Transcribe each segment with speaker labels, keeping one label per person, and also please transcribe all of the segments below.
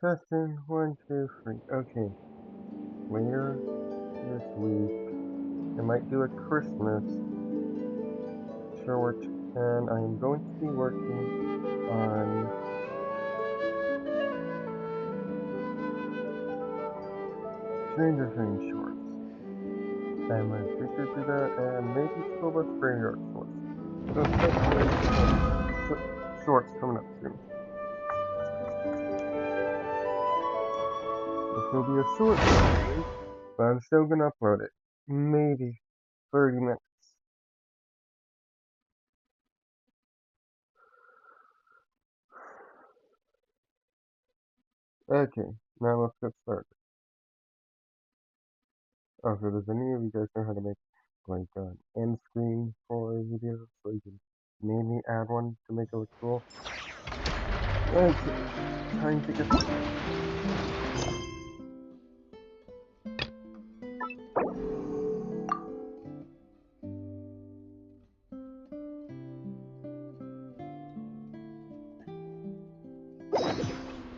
Speaker 1: Testing, 1, 2, 3. Okay. Later this week, I might do a Christmas short, and I am going to be working on Stranger Things shorts. I'm going to do that, and maybe School Bus Graveyard shorts. So expect shorts coming up soon. This will be a short video, but I'm still gonna upload it. Maybe 30 minutes. Okay, now let's get started. Also, does any of you guys know how to make like an end screen for a video so you can maybe add one to make it look cool? Okay, time to get started.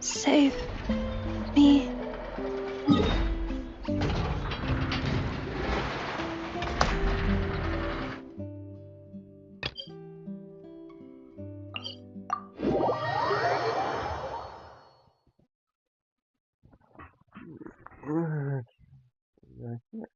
Speaker 2: Save me.
Speaker 1: Right here.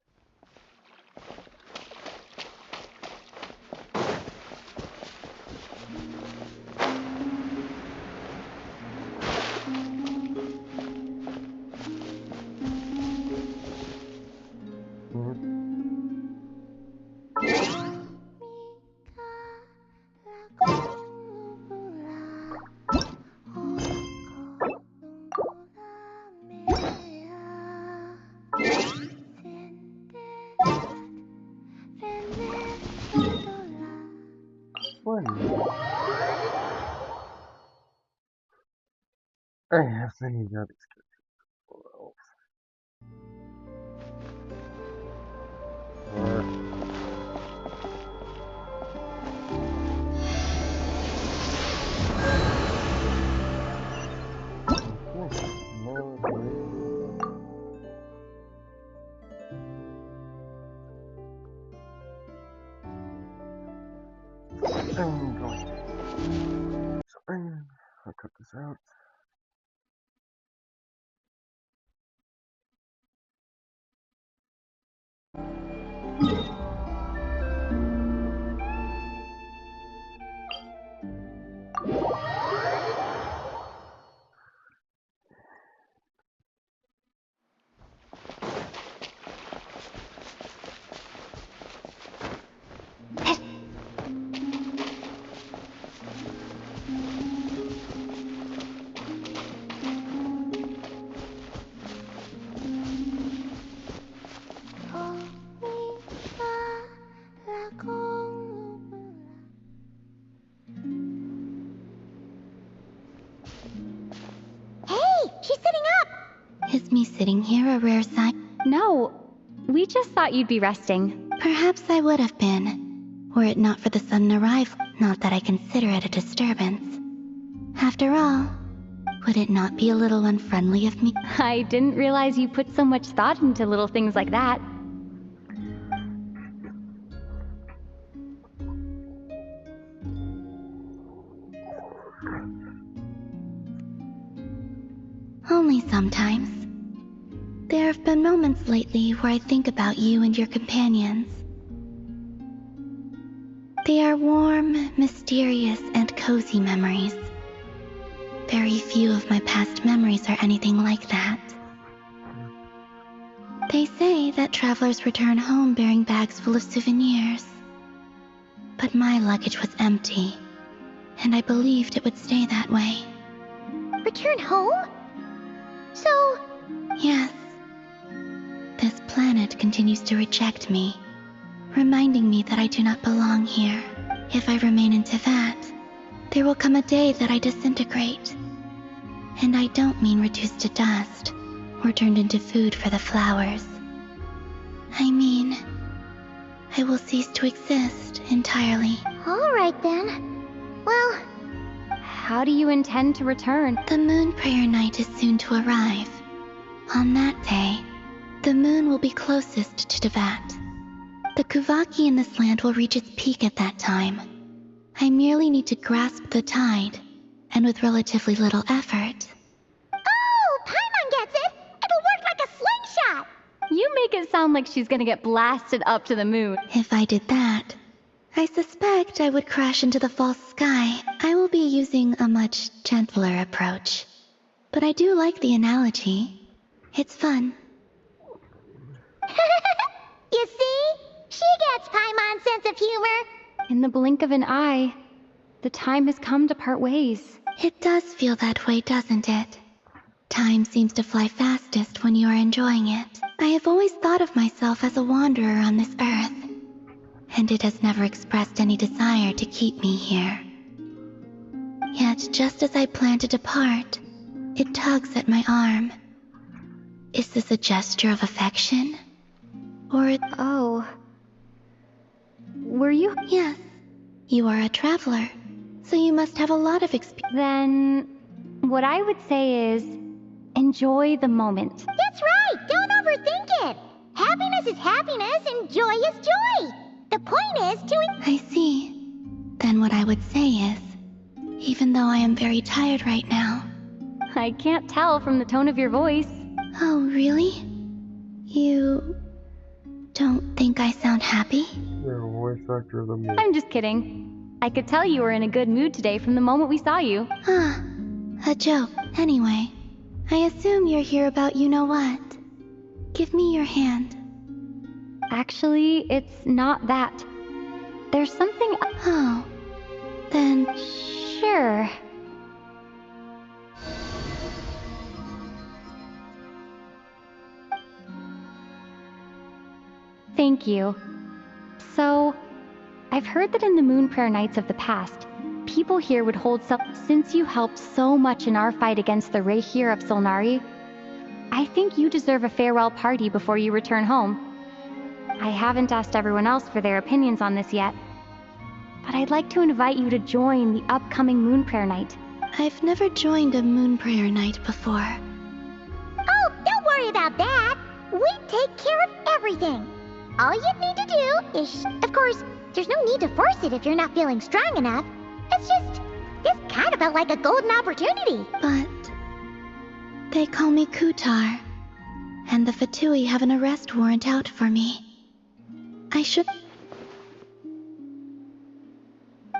Speaker 1: One minute. I have many other skills. I'm going to spring. I'll cut this out.
Speaker 3: She's sitting up! Is me sitting here a rare sight?
Speaker 4: No, we just thought you'd be resting.
Speaker 3: Perhaps I would have been, were it not for the sudden arrival. Not that I consider it a disturbance. After all, would it not be a little unfriendly of me?
Speaker 4: I didn't realize you put so much thought into little things like that.
Speaker 3: Only sometimes. There have been moments lately where I think about you and your companions. They are warm, mysterious, and cozy memories. Very few of my past memories are anything like that. They say that travelers return home bearing bags full of souvenirs. But my luggage was empty, and I believed it would stay that way.
Speaker 5: Return home? So...
Speaker 3: Yes. This planet continues to reject me, reminding me that I do not belong here. If I remain in Teyvat, there will come a day that I disintegrate. And I don't mean reduced to dust, or turned into food for the flowers. I mean, I will cease to exist entirely.
Speaker 5: Alright then. Well,
Speaker 4: How do you intend to return?
Speaker 3: The moon prayer night is soon to arrive. On that day, the moon will be closest to Devat. The Kuvaki in this land will reach its peak at that time. I merely need to grasp the tide, and with relatively little effort.
Speaker 5: Oh, Paimon gets it! It'll work like a slingshot!
Speaker 4: You make it sound like she's gonna get blasted up to the moon.
Speaker 3: If I did that, I suspect I would crash into the false sky. I will be using a much gentler approach. But I do like the analogy. It's fun.
Speaker 5: You see? She gets Paimon's sense of humor.
Speaker 4: In the blink of an eye, the time has come to part ways.
Speaker 3: It does feel that way, doesn't it? Time seems to fly fastest when you are enjoying it. I have always thought of myself as a wanderer on this earth, and it has never expressed any desire to keep me here. Yet, just as I plan to depart, it tugs at my arm. Is this a gesture of affection? Or...
Speaker 4: Oh. Were you?
Speaker 3: Yes. You are a traveler, so you must have a lot of experience.
Speaker 4: Then, what I would say is, enjoy the moment.
Speaker 5: That's right! Don't overthink it! Happiness is happiness and joy is joy! The point is to...
Speaker 3: I see. Then what I would say is, even though I am very tired right now...
Speaker 4: I can't tell from the tone of your voice.
Speaker 3: Oh, really? You... don't think I sound happy?
Speaker 1: You're a voice actor of the moon.
Speaker 4: I'm just kidding. I could tell you were in a good mood today from the moment we saw you.
Speaker 3: Ah, a joke. Anyway, I assume you're here about you-know-what. Give me your hand.
Speaker 4: Actually, it's not that. There's something...
Speaker 3: Oh, then...
Speaker 4: Sure. Thank you. So, I've heard that in the moon prayer nights of the past, people here would hold some... Since you helped so much in our fight against the Reihir of Solnari, I think you deserve a farewell party before you return home. I haven't asked everyone else for their opinions on this yet, but I'd like to invite you to join the upcoming moon prayer night.
Speaker 3: I've never joined a moon prayer night before.
Speaker 5: Oh, don't worry about that! We take care of everything! All you need to do is... Of course, there's no need to force it if you're not feeling strong enough. It's just... This kind of felt like a golden opportunity.
Speaker 3: But... they call me Kutar, and the Fatui have an arrest warrant out for me. I should...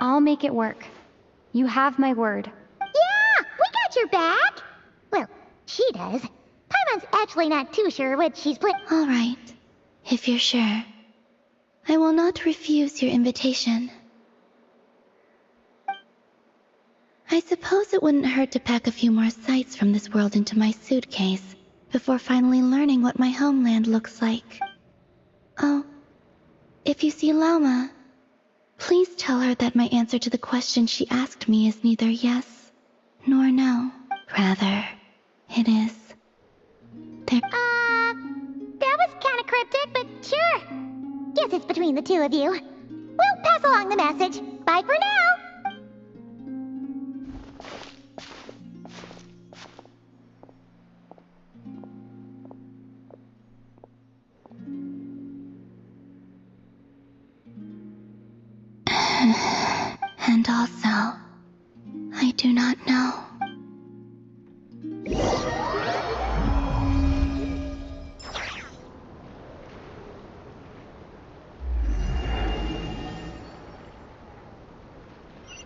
Speaker 4: I'll make it work. You have my word.
Speaker 5: Yeah, we got your back! Well, she does. Paimon's actually not too sure what she's
Speaker 3: All right, if you're sure. I will not refuse your invitation. I suppose it wouldn't hurt to pack a few more sights from this world into my suitcase before finally learning what my homeland looks like. Oh, if you see Lauma, please tell her that my answer to the question she asked me is neither yes nor no. Rather, it is...
Speaker 5: that was kinda cryptic, but sure. Guess it's between the two of you. We'll pass along the message. Bye for now!
Speaker 3: And also, I do not know.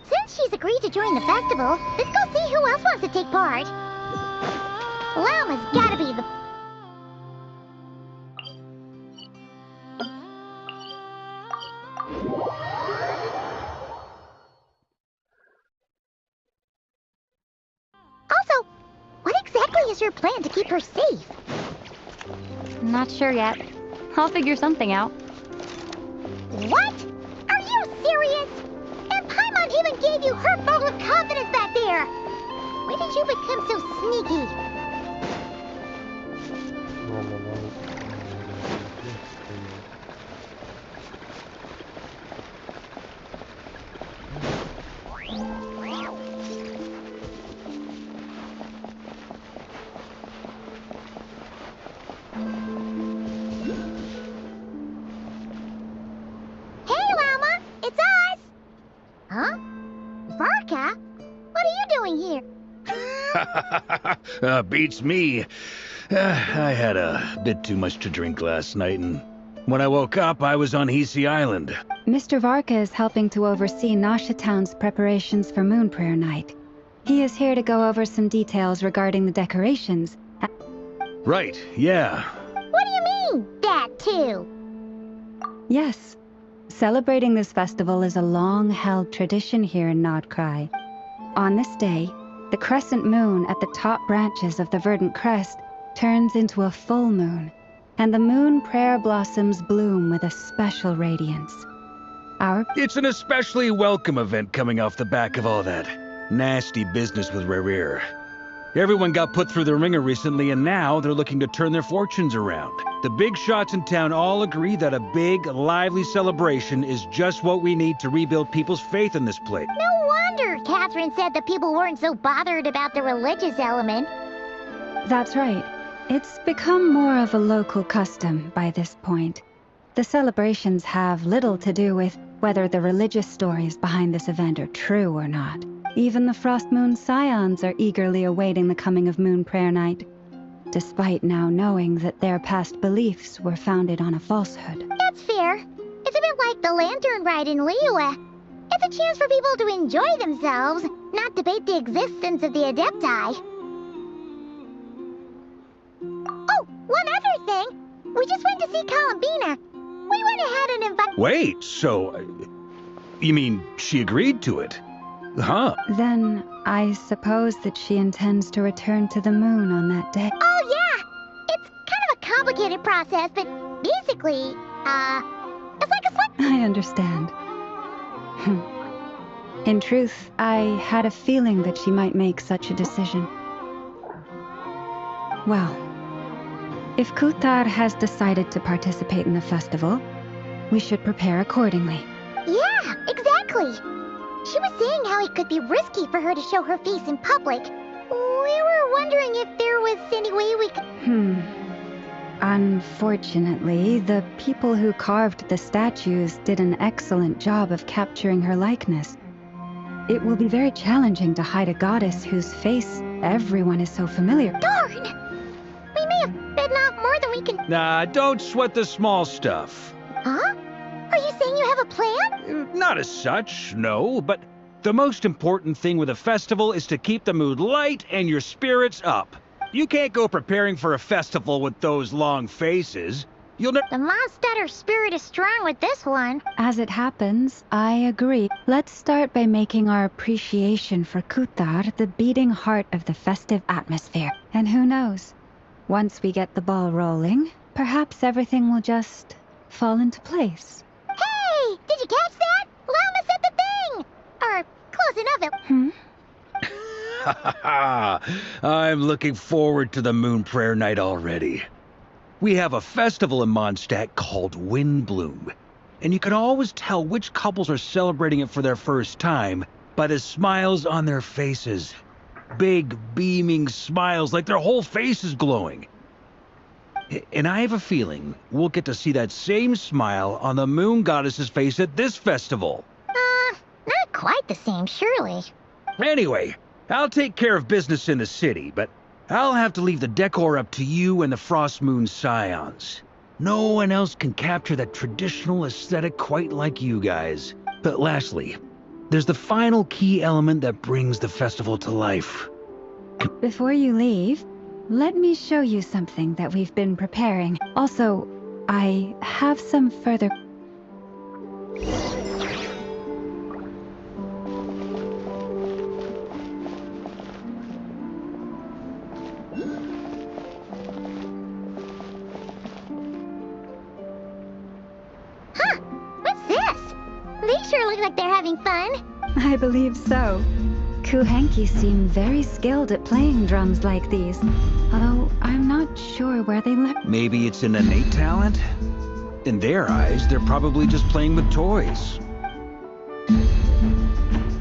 Speaker 5: Since she's agreed to join the festival, let's go see who else wants to take part. Lauma's gotta be the... Also, what exactly is your plan to keep her safe?
Speaker 4: Not sure yet. I'll figure something out.
Speaker 5: What? Are you serious? And Paimon even gave you her vote of confidence back there! When did you become so sneaky?
Speaker 6: Beats me. I had a bit too much to drink last night, and when I woke up, I was on Hisi Island.
Speaker 7: Mr. Varka is helping to oversee Nasha Town's preparations for Moon Prayer Night. He is here to go over some details regarding the decorations.
Speaker 6: Right, yeah.
Speaker 5: What do you mean, that too?
Speaker 7: Yes. Celebrating this festival is a long-held tradition here in Nodkrai. On this day, the crescent moon at the top branches of the verdant crest turns into a full moon, and the moon prayer blossoms bloom with a special radiance.
Speaker 6: It's an especially welcome event coming off the back of all that nasty business with Rare. Everyone got put through the ringer recently, and now they're looking to turn their fortunes around. The big shots in town all agree that a big, lively celebration is just what we need to rebuild people's faith in this place.
Speaker 5: No wonder Catherine said that people weren't so bothered about the religious element.
Speaker 7: That's right. It's become more of a local custom by this point. The celebrations have little to do with whether the religious stories behind this event are true or not. Even the Frost Moon Scions are eagerly awaiting the coming of Moon Prayer Night, despite now knowing that their past beliefs were founded on a falsehood.
Speaker 5: That's fair. It's a bit like the Lantern Ride in Liyue. It's a chance for people to enjoy themselves, not debate the existence of the Adepti. Oh, one other thing. We just went to see Columbina. We went ahead and invited...
Speaker 6: Wait, so... you mean she agreed to it? Huh?
Speaker 7: Then I suppose that she intends to return to the moon on that day.
Speaker 5: Oh, yeah! It's kind of a complicated process, but basically, it's like a select...
Speaker 7: I understand. In truth, I had a feeling that she might make such a decision. Well, if Kuthar has decided to participate in the festival, we should prepare accordingly.
Speaker 5: Yeah, exactly. She was saying how it could be risky for her to show her face in public. We were wondering if there was any way we could...
Speaker 7: Unfortunately, the people who carved the statues did an excellent job of capturing her likeness. It will be very challenging to hide a goddess whose face everyone is so familiar.
Speaker 5: Darn! We may have bitten off more than we can...
Speaker 6: Nah, don't sweat the small stuff.
Speaker 5: Huh? Are you saying you have a plan?
Speaker 6: Not as such, no, but the most important thing with a festival is to keep the mood light and your spirits up. You can't go preparing for a festival with those long faces. You'll never...
Speaker 5: The Mondstatter spirit is strong with this one.
Speaker 7: As it happens, I agree. Let's start by making our appreciation for Kuthar the beating heart of the festive atmosphere. And who knows? Once we get the ball rolling, perhaps everything will just fall into place.
Speaker 5: Hey! Did you catch that? Llama said the thing! Or close enough it...
Speaker 6: I'm looking forward to the Moon Prayer Night already. We have a festival in Mondstadt called Windbloom, and you can always tell which couples are celebrating it for their first time by the smiles on their faces. Big, beaming smiles like their whole face is glowing. And I have a feeling we'll get to see that same smile on the Moon Goddess's face at this festival.
Speaker 5: Not quite the same, surely.
Speaker 6: Anyway, I'll take care of business in the city, but I'll have to leave the decor up to you and the Frost Moon Scions. No one else can capture that traditional aesthetic quite like you guys. But lastly, there's the final key element that brings the festival to life.
Speaker 7: Before you leave, let me show you something that we've been preparing. Also, I have some further...
Speaker 5: Huh! What's this? They sure look like they're having fun.
Speaker 7: I believe so. Kuhenki seem very skilled at playing drums like these, although I'm not sure where they learned.
Speaker 6: Maybe it's an innate talent? In their eyes, they're probably just playing with toys.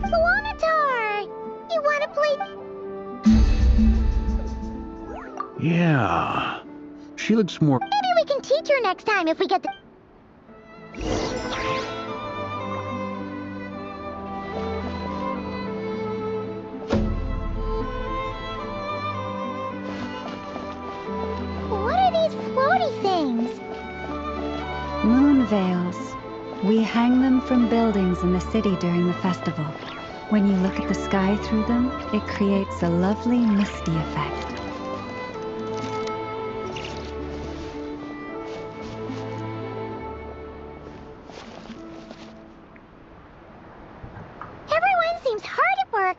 Speaker 5: Swanatar! You wanna play...
Speaker 6: Yeah. She looks more...
Speaker 5: Maybe we can teach her next time if we get the... things.
Speaker 7: Moon veils. We hang them from buildings in the city during the festival. When you look at the sky through them, it creates a lovely misty effect.
Speaker 5: Everyone seems hard at work.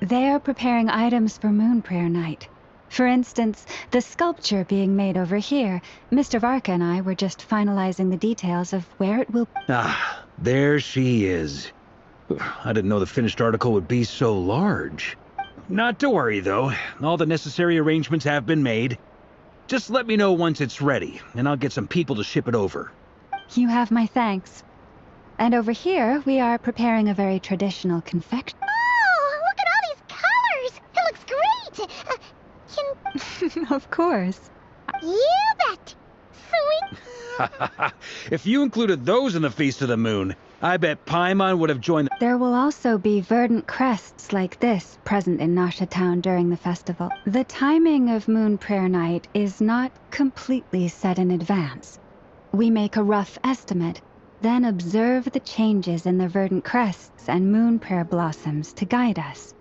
Speaker 7: They are preparing items for Moon Prayer Night. For instance, the sculpture being made over here. Mr. Varka and I were just finalizing the details of where it will...
Speaker 6: Ah, there she is. I didn't know the finished article would be so large. Not to worry, though. All the necessary arrangements have been made. Just let me know once it's ready, and I'll get some people to ship it over.
Speaker 7: You have my thanks. And over here, we are preparing a very traditional confection.
Speaker 5: Oh, look at all these colors! It looks great!
Speaker 7: Of course.
Speaker 5: You bet! Sweet!
Speaker 6: If you included those in the Feast of the Moon, I bet Paimon would have joined.
Speaker 7: There will also be verdant crests like this present in Nasha Town during the festival. The timing of Moon Prayer Night is not completely set in advance. We make a rough estimate, then observe the changes in the verdant crests and moon prayer blossoms to guide us.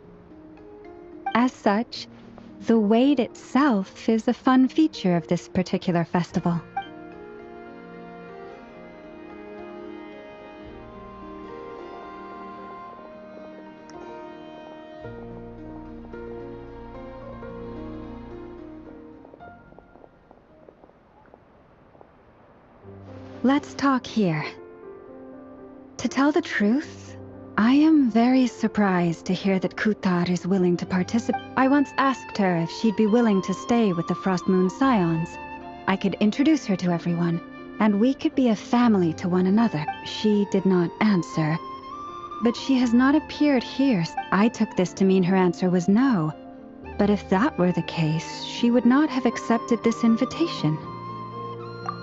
Speaker 7: As such, the wait itself is a fun feature of this particular festival. Let's talk here. To tell the truth, I am very surprised to hear that Kutar is willing to participate. I once asked her if she'd be willing to stay with the Frost Moon Scions. I could introduce her to everyone, and we could be a family to one another. She did not answer, but she has not appeared here. I took this to mean her answer was no. But if that were the case, she would not have accepted this invitation.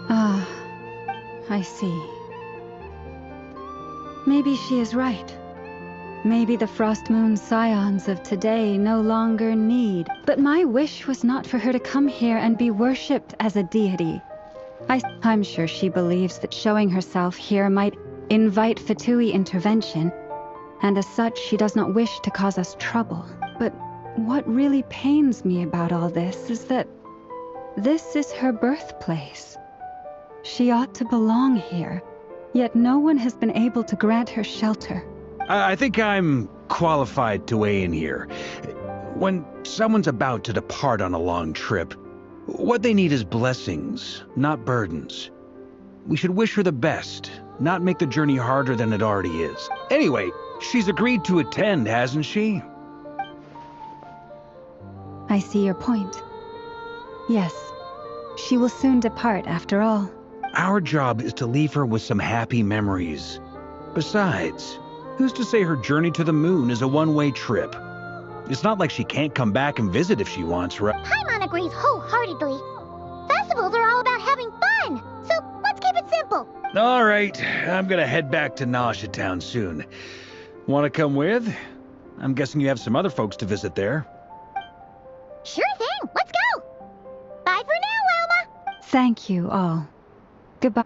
Speaker 7: Ah, I see. Maybe she is right. Maybe the Frost Moon Scions of today no longer need. But my wish was not for her to come here and be worshipped as a deity. I'm sure she believes that showing herself here might invite Fatui intervention, and as such she does not wish to cause us trouble. But what really pains me about all this is that this is her birthplace. She ought to belong here, yet no one has been able to grant her shelter.
Speaker 6: I think I'm qualified to weigh in here. When someone's about to depart on a long trip, what they need is blessings, not burdens. We should wish her the best, not make the journey harder than it already is. Anyway, she's agreed to attend, hasn't she?
Speaker 7: I see your point. Yes, she will soon depart after all.
Speaker 6: Our job is to leave her with some happy memories. Besides, who's to say her journey to the moon is a one-way trip? It's not like she can't come back and visit if she wants, right?
Speaker 5: Paimon agrees wholeheartedly. Festivals are all about having fun, so let's keep it simple.
Speaker 6: All right, I'm gonna head back to Nasha Town soon. Want to come with? I'm guessing you have some other folks to visit there.
Speaker 5: Sure thing, let's go. Bye for now, Wilma.
Speaker 7: Thank you all. Goodbye.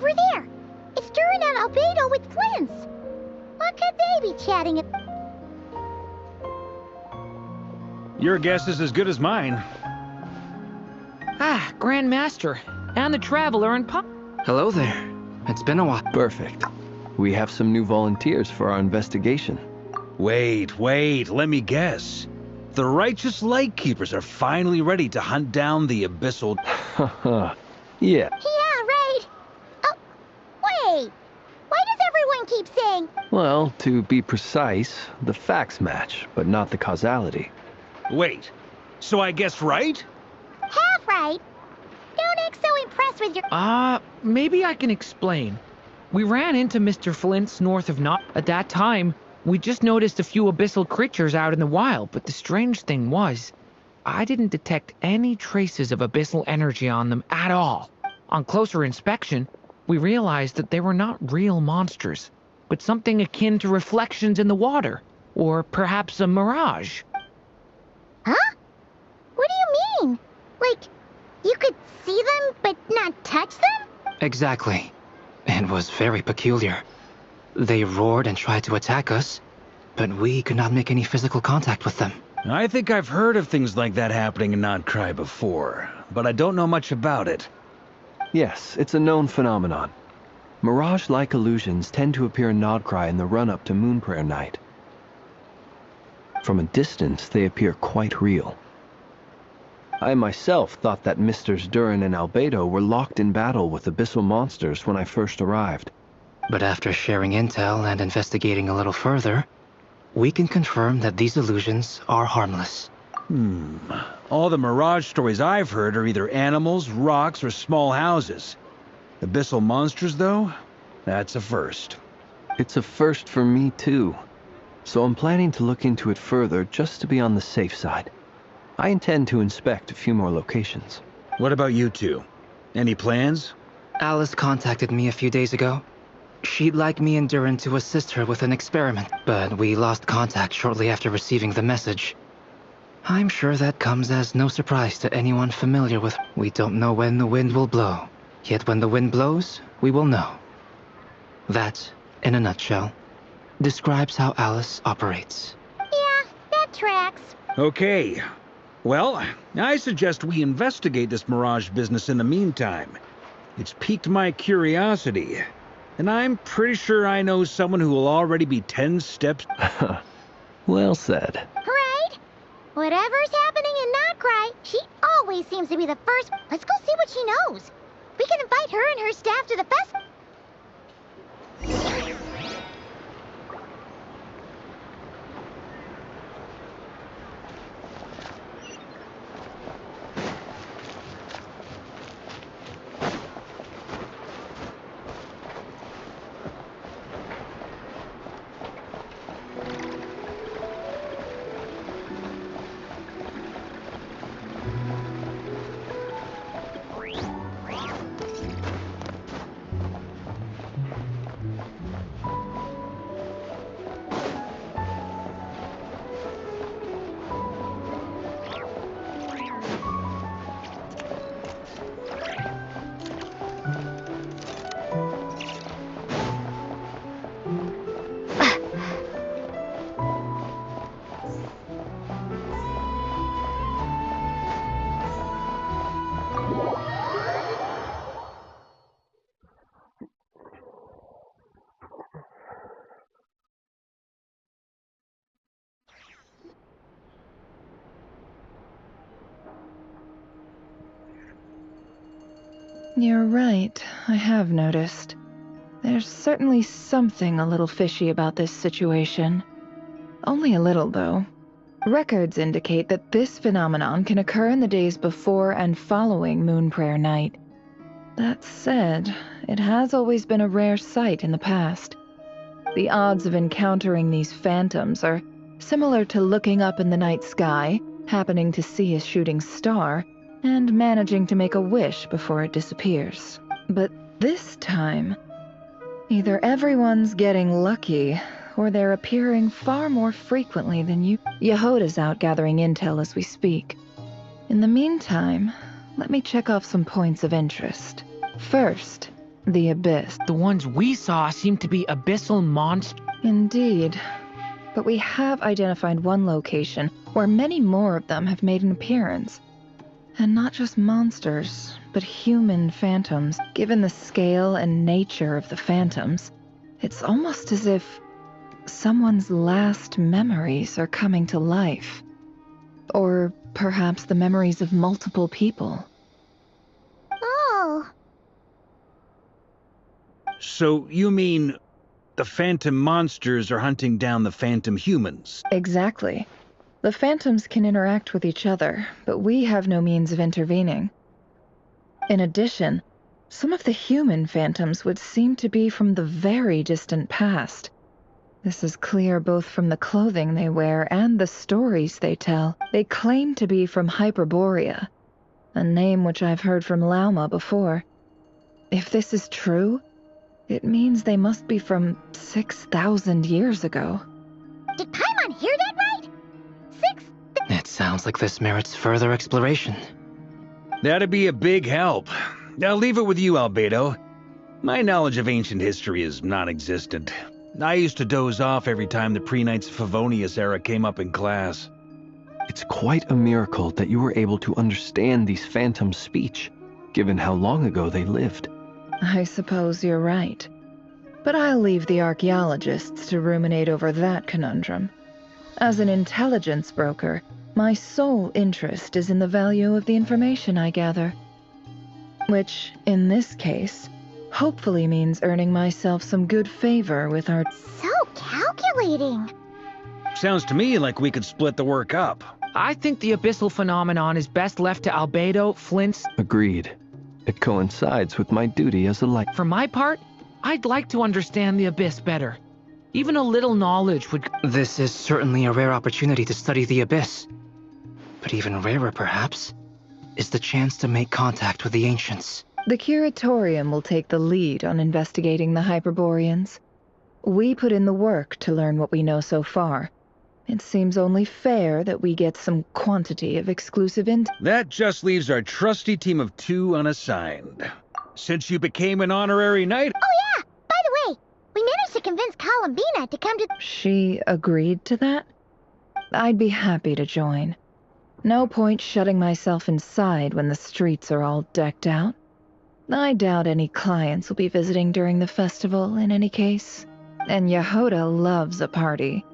Speaker 5: over there. It's Durin and Albedo with twins. What could they be chatting about?
Speaker 6: Your guess is as good as mine.
Speaker 8: Ah, Grand Master, and the Traveler and Pop.
Speaker 9: Hello there. It's been a while. Perfect. We have some new volunteers for our investigation.
Speaker 6: Wait, let me guess. The righteous Lightkeepers are finally ready to hunt down the abyssal...
Speaker 9: Haha.
Speaker 5: Yeah,
Speaker 9: Yeah.
Speaker 5: right. Oh, wait. Why does everyone keep saying...
Speaker 9: Well, to be precise, the facts match, but not the causality.
Speaker 6: Wait, so I guessed right?
Speaker 5: Half right. Don't act so impressed with your...
Speaker 8: Maybe I can explain. We ran into Mr. Flint's north of Not. At that time, we just noticed a few abyssal creatures out in the wild, but the strange thing was, I didn't detect any traces of abyssal energy on them at all. On closer inspection, we realized that they were not real monsters, but something akin to reflections in the water, or perhaps a mirage.
Speaker 5: Huh? What do you mean? Like, you could see them, but not touch them?
Speaker 10: Exactly. It was very peculiar. They roared and tried to attack us, but we could not make any physical contact with them.
Speaker 6: I think I've heard of things like that happening in nodkrai before, but I don't know much about it.
Speaker 9: Yes, it's a known phenomenon. Mirage-like illusions tend to appear in nodkrai in the run-up to Moonprayer Night. From a distance, they appear quite real. I myself thought that Misters Durin and Albedo were locked in battle with abyssal monsters when I first arrived.
Speaker 10: But after sharing intel and investigating a little further, we can confirm that these illusions are harmless.
Speaker 6: All the mirage stories I've heard are either animals, rocks, or small houses. Abyssal monsters, though? That's a first.
Speaker 9: It's a first for me, too. So I'm planning to look into it further just to be on the safe side. I intend to inspect a few more locations.
Speaker 6: What about you two? Any plans?
Speaker 10: Alice contacted me a few days ago. She'd like me and Durin to assist her with an experiment, but we lost contact shortly after receiving the message. I'm sure that comes as no surprise to anyone familiar with... We don't know when the wind will blow, yet when the wind blows, we will know. That, in a nutshell, describes how Alice operates.
Speaker 5: Yeah, that tracks.
Speaker 6: Okay. Well, I suggest we investigate this mirage business in the meantime. It's piqued my curiosity, and I'm pretty sure I know someone who will already be 10 steps...
Speaker 9: Well said.
Speaker 5: Right? Whatever's happening in nodkrai, she always seems to be the first... Let's go see what she knows. We can invite her and her staff to the festival.
Speaker 2: You're right, I have noticed. There's certainly something a little fishy about this situation. Only a little, though. Records indicate that this phenomenon can occur in the days before and following Moonprayer Night. That said, it has always been a rare sight in the past. The odds of encountering these phantoms are similar to looking up in the night sky, happening to see a shooting star, and managing to make a wish before it disappears. But this time, either everyone's getting lucky, or they're appearing far more frequently than you. Yehoda's out gathering intel as we speak. In the meantime, let me check off some points of interest. First, The Abyss.
Speaker 8: The ones we saw seem to be abyssal monsters.
Speaker 2: Indeed. But we have identified one location where many more of them have made an appearance. And not just monsters, but human phantoms. Given the scale and nature of the phantoms, it's almost as if someone's last memories are coming to life. Or perhaps the memories of multiple people.
Speaker 5: Oh.
Speaker 6: So you mean the phantom monsters are hunting down the phantom humans?
Speaker 2: Exactly. The phantoms can interact with each other, but we have no means of intervening. In addition, some of the human phantoms would seem to be from the very distant past. This is clear both from the clothing they wear and the stories they tell. They claim to be from Hyperborea, a name which I've heard from Lauma before. If this is true, it means they must be from 6,000 years ago.
Speaker 5: Did Paimon hear that right?
Speaker 10: It sounds like this merits further exploration.
Speaker 6: That'd be a big help. I'll leave it with you, Albedo. My knowledge of ancient history is non-existent. I used to doze off every time the pre-Knights of Favonius era came up in class.
Speaker 9: It's quite a miracle that you were able to understand these phantoms' speech, given how long ago they lived.
Speaker 2: I suppose you're right. But I'll leave the archaeologists to ruminate over that conundrum. As an intelligence broker, my sole interest is in the value of the information I gather. Which, in this case, hopefully means earning myself some good favor with our...
Speaker 5: So calculating.
Speaker 6: Sounds to me like we could split the work up.
Speaker 8: I think the abyssal phenomenon is best left to Albedo, Flint's.
Speaker 9: Agreed. It coincides with my duty as a light.
Speaker 8: For my part, I'd like to understand the abyss better. Even a little knowledge would...
Speaker 10: This is certainly a rare opportunity to study the abyss. But even rarer, perhaps, is the chance to make contact with the ancients.
Speaker 2: The Curatorium will take the lead on investigating the Hyperboreans. We put in the work to learn what we know so far. It seems only fair that we get some quantity of exclusive
Speaker 6: That just leaves our trusty team of 2 unassigned. Since you became an honorary knight...
Speaker 5: Oh yeah! By the way, we managed to convince Columbina to come to...
Speaker 2: She agreed to that? I'd be happy to join. No point shutting myself inside when the streets are all decked out. I doubt any clients will be visiting during the festival in any case. And Yehoda loves a party,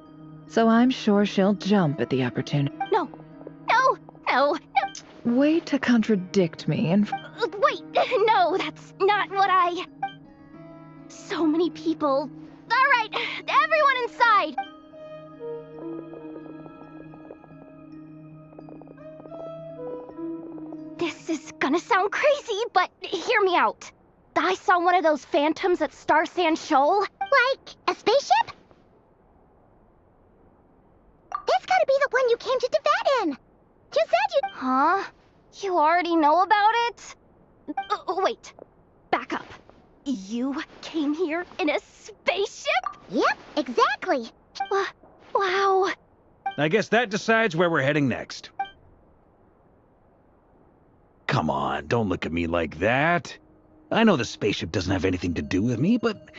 Speaker 2: so I'm sure she'll jump at the opportunity.
Speaker 4: No.
Speaker 2: Way to contradict me and...
Speaker 4: Wait, no, that's not what I... So many people. All right, everyone inside. This is gonna sound crazy, but hear me out. I saw one of those phantoms at Star Sand Shoal.
Speaker 5: Like, a spaceship? That's gotta be the one you came to Tibet in. You said you...
Speaker 4: Huh? You already know about it? Wait, back up. You came here in a spaceship?
Speaker 5: Yep, exactly.
Speaker 4: Wow.
Speaker 6: I guess that decides where we're heading next. Come on, don't look at me like that. I know the spaceship doesn't have anything to do with me, but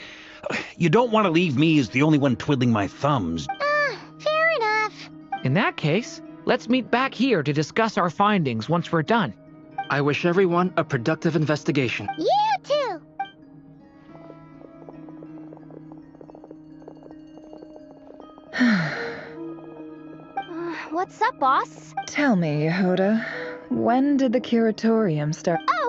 Speaker 6: you don't want to leave me as the only one twiddling my thumbs.
Speaker 5: Fair enough.
Speaker 8: In that case, let's meet back here to discuss our findings once we're done.
Speaker 10: I wish everyone a productive investigation.
Speaker 5: You too.
Speaker 4: What's up, boss?
Speaker 2: Tell me, Yehoda, when did the Curatorium start?
Speaker 4: Oh,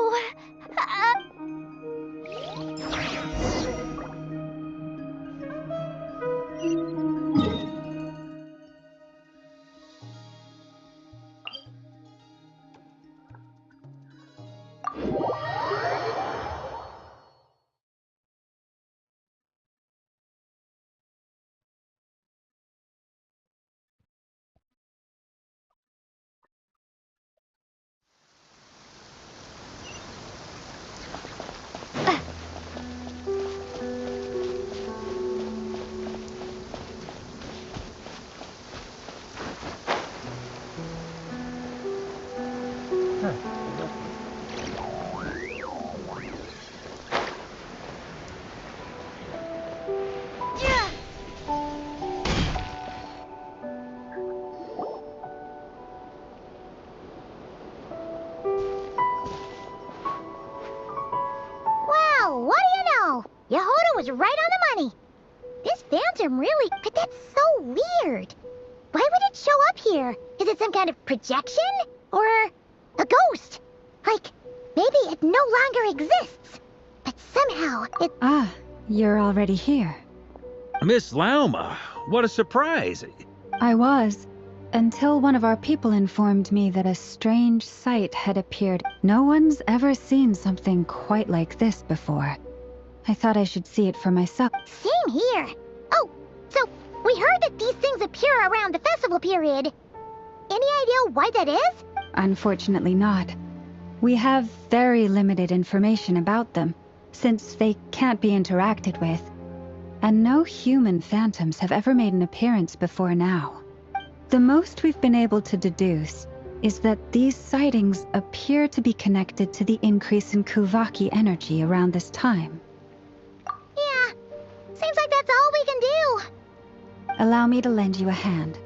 Speaker 5: was right on the money. This phantom really... But that's so weird. Why would it show up here? Is it some kind of projection? Or a ghost? Like, maybe it no longer exists. But somehow it...
Speaker 7: Ah, you're already here.
Speaker 6: Miss Lauma, what a surprise.
Speaker 7: I was, until one of our people informed me that a strange sight had appeared. No one's ever seen something quite like this before. I thought I should see it for myself.
Speaker 5: Same here. Oh, so we heard that these things appear around the festival period. Any idea why that is?
Speaker 7: Unfortunately not. We have very limited information about them, since they can't be interacted with. And no human phantoms have ever made an appearance before now. The most we've been able to deduce is that these sightings appear to be connected to the increase in Kuvaki energy around this time.
Speaker 5: Yeah, seems like that's all we can do.
Speaker 7: Allow me to lend you a hand.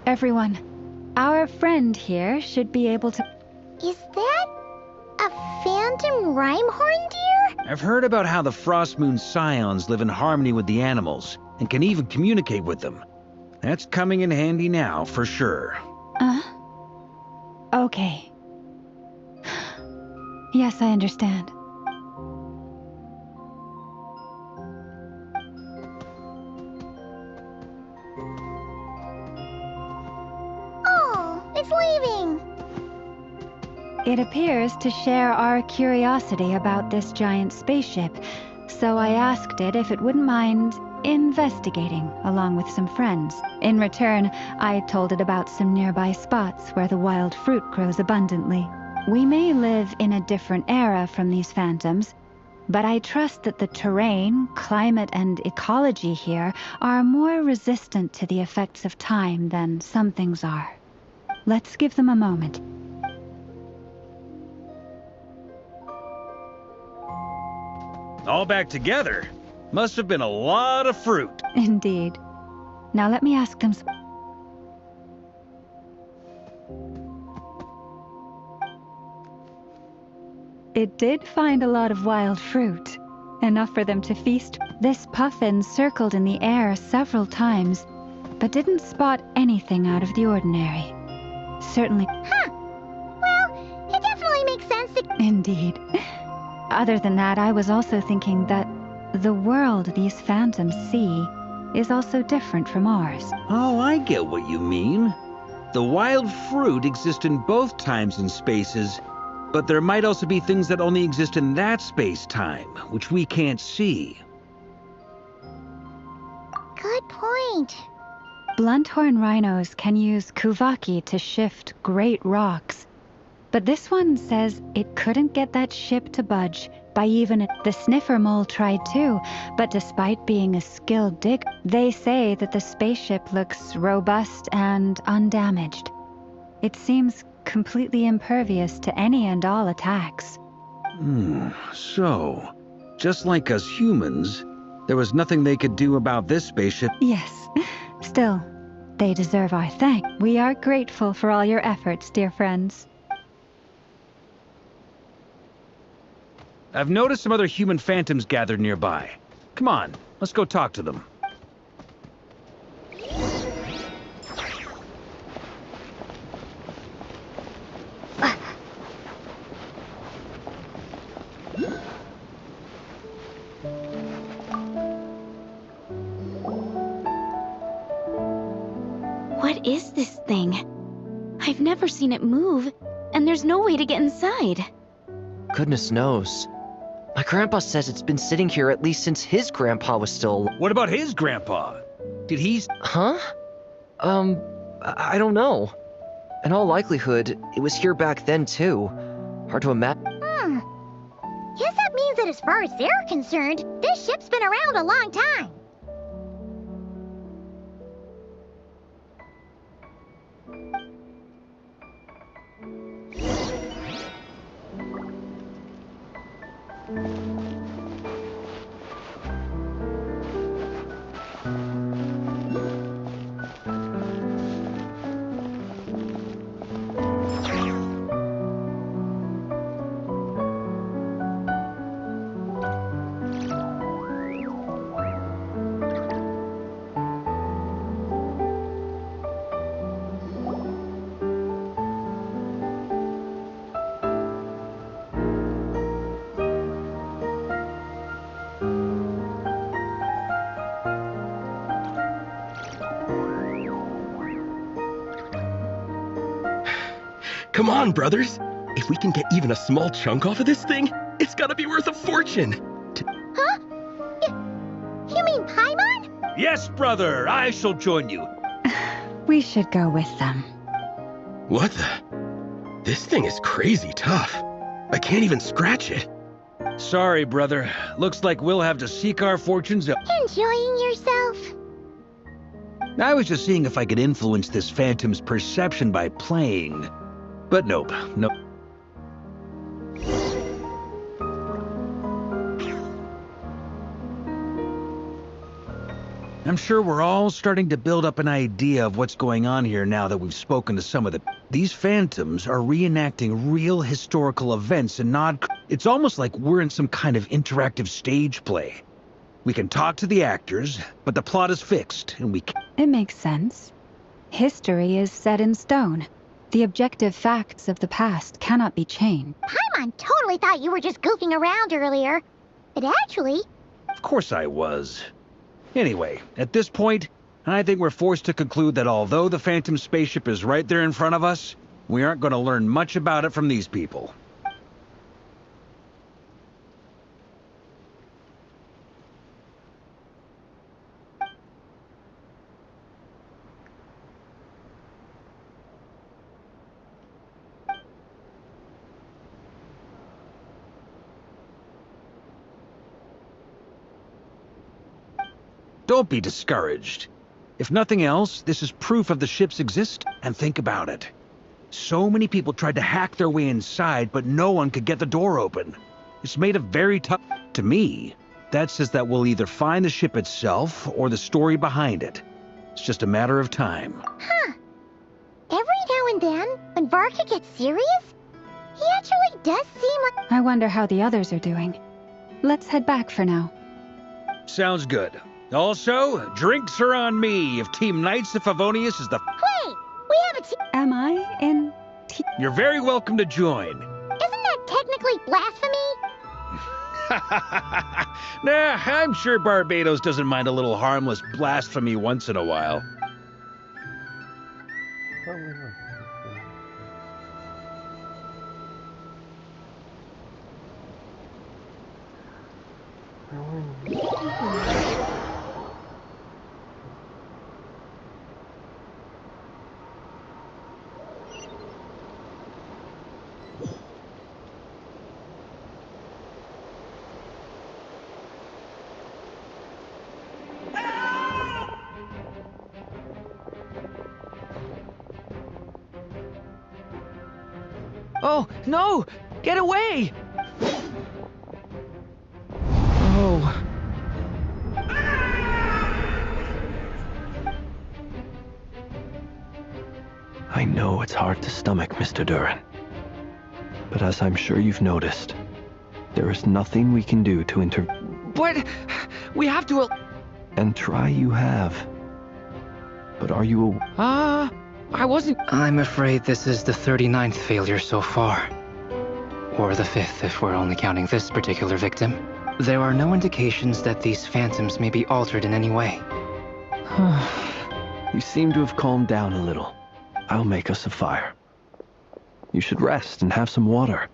Speaker 7: Everyone, our friend here should be able to...
Speaker 5: Is that a phantom rhymehorn deer?
Speaker 6: I've heard about how the Frost Moon Scions live in harmony with the animals and can even communicate with them. That's coming in handy now, for sure.
Speaker 7: Okay. Yes, I understand.
Speaker 5: Oh, it's leaving.
Speaker 7: It appears to share our curiosity about this giant spaceship, so I asked it if it wouldn't mind investigating along with some friends. In return, I told it about some nearby spots where the wild fruit grows abundantly. We may live in a different era from these phantoms, but I trust that the terrain, climate, and ecology here are more resistant to the effects of time than some things are. Let's give them a moment.
Speaker 6: All back together? Must have been a lot of fruit.
Speaker 7: Indeed. Now let me ask them. It did find a lot of wild fruit, enough for them to feast. This puffin circled in the air several times, but didn't spot anything out of the ordinary. Certainly.
Speaker 5: Huh. Well, it definitely makes sense to...
Speaker 7: Indeed. Other than that, I was also thinking that the world these phantoms see is also different from ours.
Speaker 6: Oh, I get what you mean. The wild fruit exist in both times and spaces, but there might also be things that only exist in that space-time, which we can't see.
Speaker 5: Good point.
Speaker 7: Blunthorn rhinos can use Kuvaki to shift great rocks, but this one says it couldn't get that ship to budge by even... The sniffer mole tried too, but despite being a skilled digger, they say that the spaceship looks robust and undamaged. It seems completely impervious to any and all attacks.
Speaker 6: So, just like us humans, there was nothing they could do about this spaceship.
Speaker 7: Yes. Still, they deserve our thanks. We are grateful for all your efforts, dear friends.
Speaker 6: I've noticed some other human phantoms gathered nearby. Come on, let's go talk to them.
Speaker 3: What is this thing? I've never seen it move, and there's no way to get inside.
Speaker 11: Goodness knows. My grandpa says it's been sitting here at least since his grandpa was still...
Speaker 6: What about his grandpa? Did he...
Speaker 11: Huh? I don't know. In all likelihood, it was here back then too. Hard to imagine.
Speaker 5: Guess that means that as far as they're concerned, this ship's been around a long time.
Speaker 12: Come on, brothers. If we can get even a small chunk off of this thing, it's gotta be worth a fortune.
Speaker 5: Huh? You mean Paimon?
Speaker 6: Yes, brother, I shall join you.
Speaker 7: We should go with them.
Speaker 12: What the? This thing is crazy tough. I can't even scratch it.
Speaker 6: Sorry, brother. Looks like we'll have to seek our fortunes out.
Speaker 5: Enjoying yourself?
Speaker 6: I was just seeing if I could influence this phantom's perception by playing. But nope. I'm sure we're all starting to build up an idea of what's going on here now that we've spoken to some of the... These phantoms are reenacting real historical events and not... It's almost like we're in some kind of interactive stage play. We can talk to the actors, but the plot is fixed, and we can't...
Speaker 7: It makes sense. History is set in stone. The objective facts of the past cannot be changed.
Speaker 5: Paimon totally thought you were just goofing around earlier. But actually...
Speaker 6: Of course I was. Anyway, at this point, I think we're forced to conclude that although the Phantom spaceship is right there in front of us, we aren't going to learn much about it from these people. Don't be discouraged. If nothing else, this is proof of the ship's existence. And think about it. So many people tried to hack their way inside, but no one could get the door open. It's made of very tough... To me, that says that we'll either find the ship itself or the story behind it. It's just a matter of time.
Speaker 5: Huh. Every now and then, when Varka gets serious, he actually does seem like...
Speaker 7: I wonder how the others are doing. Let's head back for now.
Speaker 6: Sounds good. Also, drinks are on me if Team Knights of Favonius is the...
Speaker 5: Wait! We haven't seen...
Speaker 7: Am I in...
Speaker 6: You're very welcome to join.
Speaker 5: Isn't that technically blasphemy?
Speaker 6: Nah, I'm sure Barbados doesn't mind a little harmless blasphemy once in a while.
Speaker 8: Oh, no! Get away! Oh.
Speaker 9: I know it's hard to stomach, Mr. Duran. But as I'm sure you've noticed, there is nothing we can do to
Speaker 8: But we have to...
Speaker 9: And try you have. But are you
Speaker 8: I wasn't...
Speaker 10: I'm afraid this is the 39th failure so far. Or the 5th if we're only counting this particular victim. There are no indications that these phantoms may be altered in any way.
Speaker 9: You seem to have calmed down a little. I'll make us a fire. You should rest and have some water.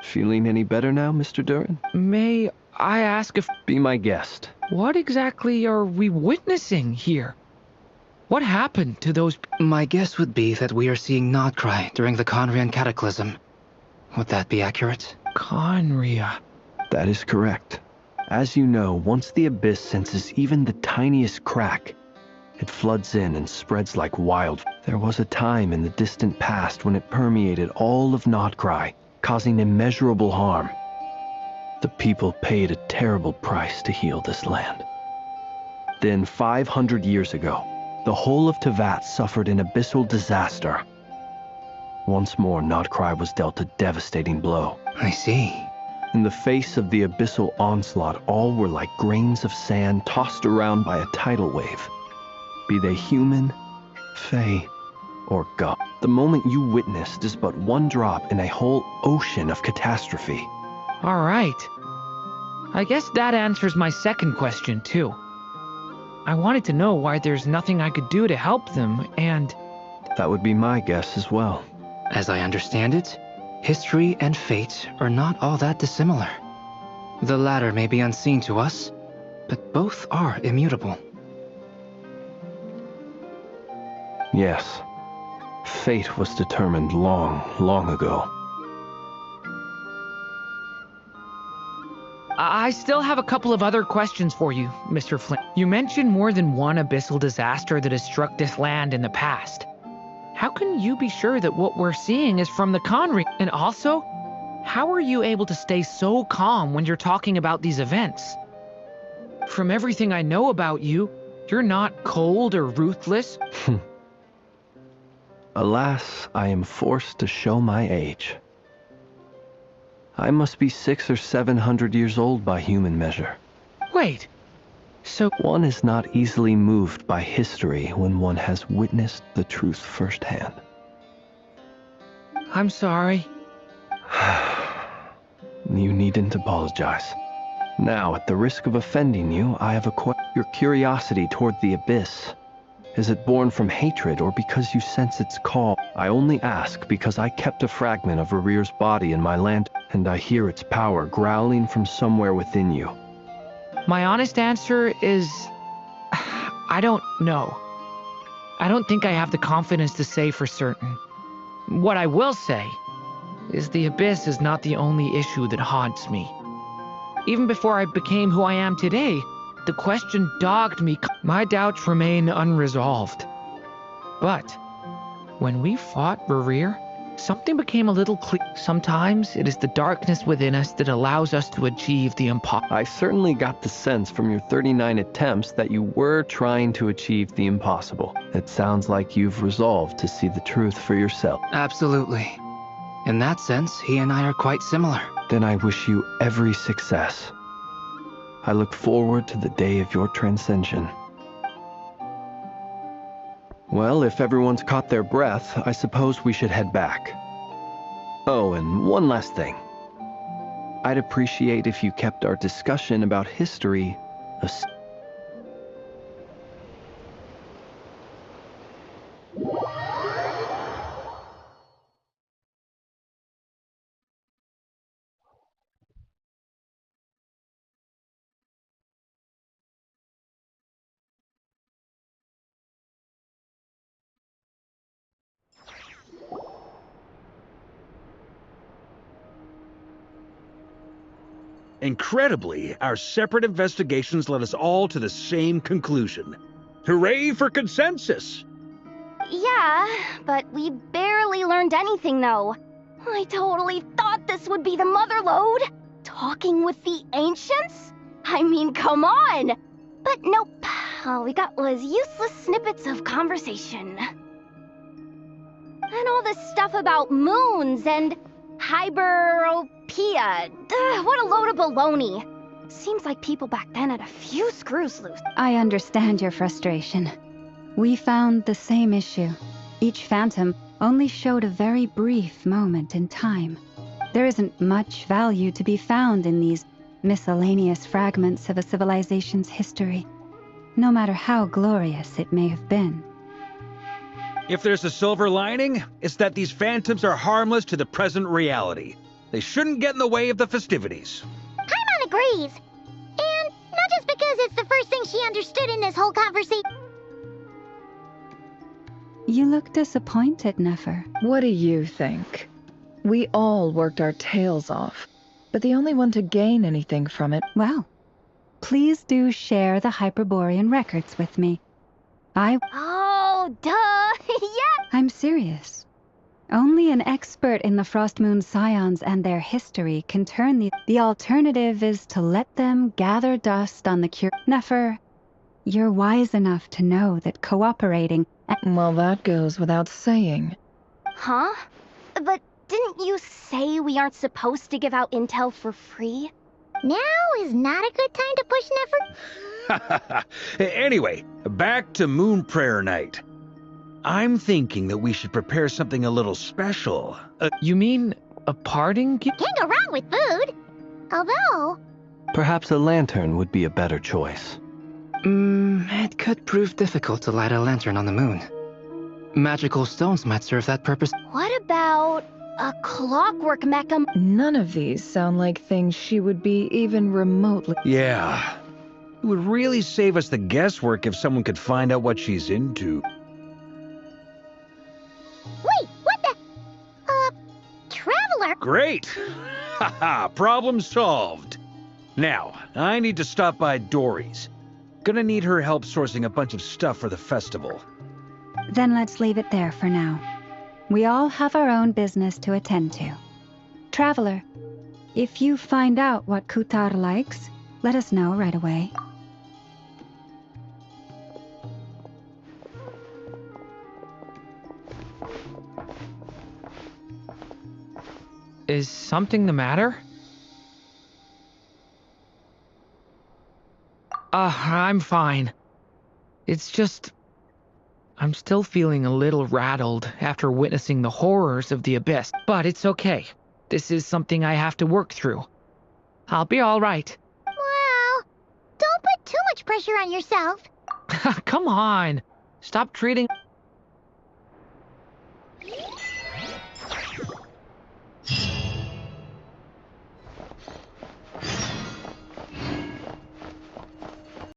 Speaker 9: Feeling any better now, Mr. Duran?
Speaker 8: May I ask if...
Speaker 9: Be my guest.
Speaker 8: What exactly are we witnessing here? What happened to those...
Speaker 10: My guess would be that we are seeing nodkrai during the Conrian cataclysm. Would that be accurate?
Speaker 8: Conria.
Speaker 9: That is correct. As you know, once the abyss senses even the tiniest crack, it floods in and spreads like wild. There was a time in the distant past when it permeated all of nodkrai, causing immeasurable harm. The people paid a terrible price to heal this land. Then 500 years ago, the whole of Teyvat suffered an abyssal disaster. Once more, nodkrai was dealt a devastating blow.
Speaker 10: I see.
Speaker 9: In the face of the abyssal onslaught, all were like grains of sand tossed around by a tidal wave. Be they human, fae, or god. The moment you witnessed is but one drop in a whole ocean of catastrophe.
Speaker 8: All right. I guess that answers my second question, too. I wanted to know why there's nothing I could do to help them, and
Speaker 9: That would be my guess as well.
Speaker 10: As I understand it, history and fate are not all that dissimilar. The latter may be unseen to us, but both are immutable.
Speaker 9: Yes. Fate was determined long, long ago.
Speaker 8: I still have a couple of other questions for you, Mr. Flint. You mentioned more than one abyssal disaster that has struck this land in the past. How can you be sure that what we're seeing is from the Conry? And also, how are you able to stay so calm when you're talking about these events? From everything I know about you, you're not cold or ruthless.
Speaker 9: Alas, I am forced to show my age. I must be 600 or 700 years old by human measure.
Speaker 8: Wait, so...
Speaker 9: One is not easily moved by history when one has witnessed the truth firsthand.
Speaker 8: I'm sorry.
Speaker 9: You needn't apologize. Now, at the risk of offending you, I have your curiosity toward the abyss. Is it born from hatred or because you sense its call? I only ask because I kept a fragment of Rere's body in my land, and I hear its power growling from somewhere within you.
Speaker 8: My honest answer is... I don't know. I don't think I have the confidence to say for certain. What I will say is the abyss is not the only issue that haunts me. Even before I became who I am today, the question dogged me. My doubts remain unresolved. But when we fought Rerir, something became a little clear. Sometimes it is the darkness within us that allows us to achieve the impossible.
Speaker 9: I certainly got the sense from your 39 attempts that you were trying to achieve the impossible. It sounds like you've resolved to see the truth for yourself.
Speaker 10: Absolutely. In that sense, he and I are quite similar.
Speaker 9: Then I wish you every success. I look forward to the day of your transcension. Well, if everyone's caught their breath, I suppose we should head back. Oh, and one last thing. I'd appreciate if you kept our discussion about history a
Speaker 6: Incredibly, our separate investigations led us all to the same conclusion. Hooray for consensus!
Speaker 5: Yeah, but we barely learned anything, though. I totally thought this would be the mother lode. Talking with the ancients? I mean, come on! But nope. All we got was useless snippets of conversation. And all this stuff about moons and hyperopia. What a load of baloney. Seems like people back then had a few screws loose.
Speaker 7: I understand your frustration. We found the same issue. Each phantom only showed a very brief moment in time. There isn't much value to be found in these miscellaneous fragments of a civilization's history, no matter how glorious it may have been.
Speaker 6: If there's a silver lining, it's that these phantoms are harmless to the present reality. They shouldn't get in the way of the festivities.
Speaker 5: Paimon agrees. And not just because it's the first thing she understood in this whole conversation.
Speaker 7: You look disappointed, Nefer.
Speaker 2: What do you think? We all worked our tails off, but the only one to gain anything from it...
Speaker 7: Well, please do share the Hyperborean records with me.
Speaker 5: Oh, duh! Yeah!
Speaker 7: I'm serious. Only an expert in the Frostmoon Scions and their history can turn the alternative is to let them gather dust on the cure. Nefer, you're wise enough to know that cooperating...
Speaker 2: Well, that goes without saying.
Speaker 5: Huh? But didn't you say we aren't supposed to give out intel for free? Now is not a good time to push Nefer.
Speaker 6: Anyway, back to Moon Prayer Night. I'm thinking that we should prepare something a little special.
Speaker 8: You mean a parting gift?
Speaker 5: Can't go wrong with food. Although...
Speaker 9: Perhaps a lantern would be a better choice.
Speaker 10: It could prove difficult to light a lantern on the moon. Magical stones might serve that purpose.
Speaker 4: What about a clockwork mecha?
Speaker 2: None of these sound like things she would be even remotely.
Speaker 6: Yeah. It would really save us the guesswork if someone could find out what she's into.
Speaker 5: Wait, what the? Traveler?
Speaker 6: Great! Haha, problem solved. Now, I need to stop by Dory's. Gonna need her help sourcing a bunch of stuff for the festival.
Speaker 7: Then let's leave it there for now. We all have our own business to attend to. Traveler, if you find out what Kutar likes, let us know right away.
Speaker 8: Is something the matter? I'm fine. It's just... I'm still feeling a little rattled after witnessing the horrors of the Abyss. But it's okay. This is something I have to work through. I'll be alright.
Speaker 5: Well, don't put too much pressure on yourself.
Speaker 8: Come on. Stop treating...